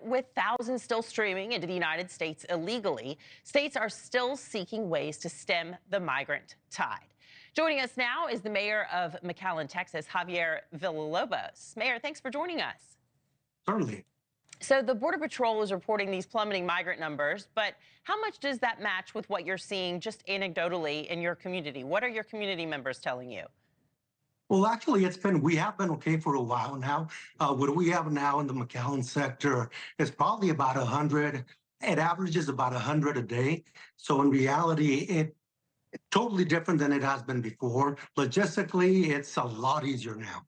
with thousands still streaming into the United States illegally, states are still seeking ways to stem the migrant tide. Joining us now is the mayor of McAllen, Texas, Javier Villalobos. Mayor, thanks for joining us. Certainly. So the Border Patrol is reporting these plummeting migrant numbers, but how much does that match with what you're seeing just anecdotally in your community? What are your community members telling you? Well, actually, we have been okay for a while now. What we have now in the McAllen sector is probably about 100. It averages about 100 a day. So in reality, it's totally different than it has been before. Logistically, it's a lot easier now.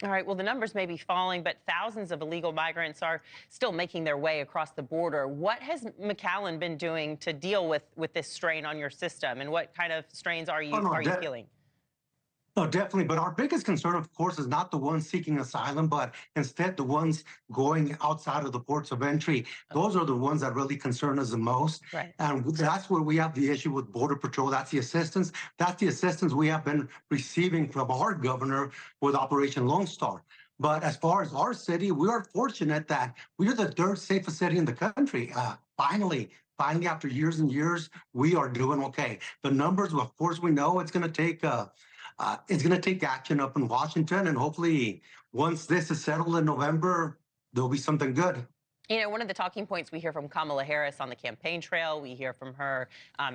All right, well, the numbers may be falling, but thousands of illegal migrants are still making their way across the border. What has McAllen been doing to deal with this strain on your system, and what kind of strains are you feeling? No, definitely. But our biggest concern, of course, is not the ones seeking asylum, but instead the ones going outside of the ports of entry. Those are the ones that really concern us the most. Right. And that's where we have the issue with Border Patrol. That's the assistance. That's the assistance we have been receiving from our governor with Operation Lone Star. But as far as our city, we are fortunate that we are the third safest city in the country. Finally, after years and years, we are doing okay. The numbers, of course, we know it's going to take action up in Washington, and hopefully once this is settled in November, there'll be something good. You know, one of the talking points we hear from Kamala Harris on the campaign trail, we hear from her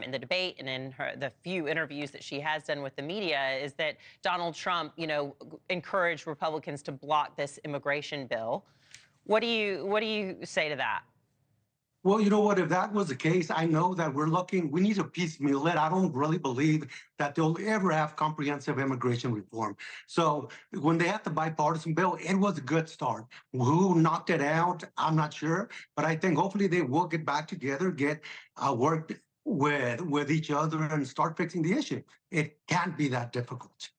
in the debate and in the few interviews that she has done with the media, is that Donald Trump, encouraged Republicans to block this immigration bill. What do you say to that? Well, you know what? If that was the case, I know that we need to piecemeal it. I don't really believe that they'll ever have comprehensive immigration reform. So when they had the bipartisan bill, it was a good start. Who knocked it out? I'm not sure. But I think hopefully they will get back together, work with each other and start fixing the issue. It can't be that difficult.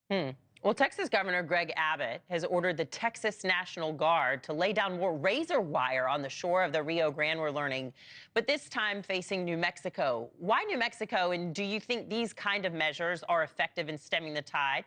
Well, Texas Governor Greg Abbott has ordered the Texas National Guard to lay down more razor wire on the shore of the Rio Grande, we're learning, but this time facing New Mexico. Why New Mexico, and do you think these kind of measures are effective in stemming the tide?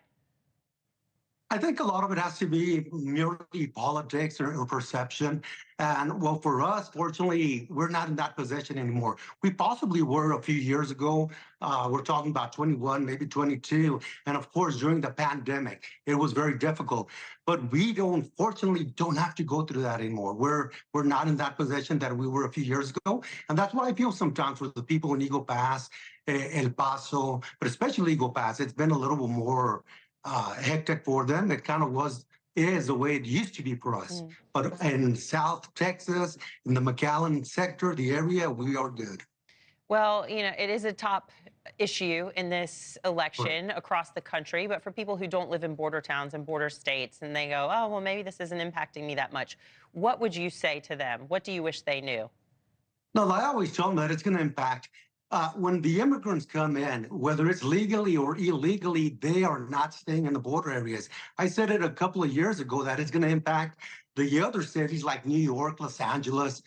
I think a lot of it has to be merely politics or perception. And well, for us, fortunately, we're not in that position anymore. We possibly were a few years ago. We're talking about 21, maybe 22. And of course, during the pandemic, it was very difficult. But we fortunately don't have to go through that anymore. We're not in that position that we were a few years ago. And that's what I feel sometimes with the people in Eagle Pass, El Paso, but especially Eagle Pass. It's been a little bit more hectic for them. It kind of is the way it used to be for us. But in South Texas, in the McAllen sector, the area, we are good. Well, it is a top issue in this election across the country, but for people who don't live in border towns and border states, and they go, oh, well, maybe this isn't impacting me that much, what would you say to them? What do you wish they knew? No, I always tell them that it's going to impact. When the immigrants come in, whether it's legally or illegally, they are not staying in the border areas. I said it a couple of years ago that it's going to impact the other cities like New York, Los Angeles,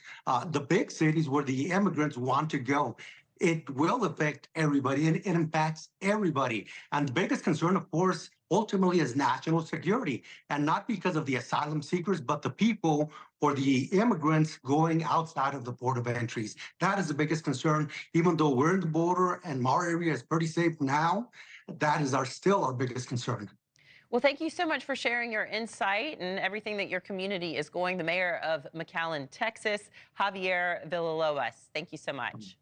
the big cities where the immigrants want to go. It will affect everybody, and it impacts everybody. And the biggest concern, of course, ultimately is national security, and not because of the asylum seekers, but the people or the immigrants going outside of the port of entries. That is the biggest concern. Even though we're in the border and our area is pretty safe now, that is still our biggest concern. Well, thank you so much for sharing your insight and everything that your community is going. The mayor of McAllen, Texas, Javier Villalobos. Thank you so much.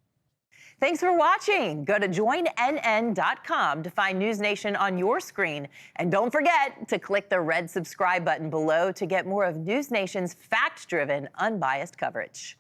Thanks for watching. Go to joinnn.com to find NewsNation on your screen. And don't forget to click the red subscribe button below to get more of NewsNation's fact-driven, unbiased coverage.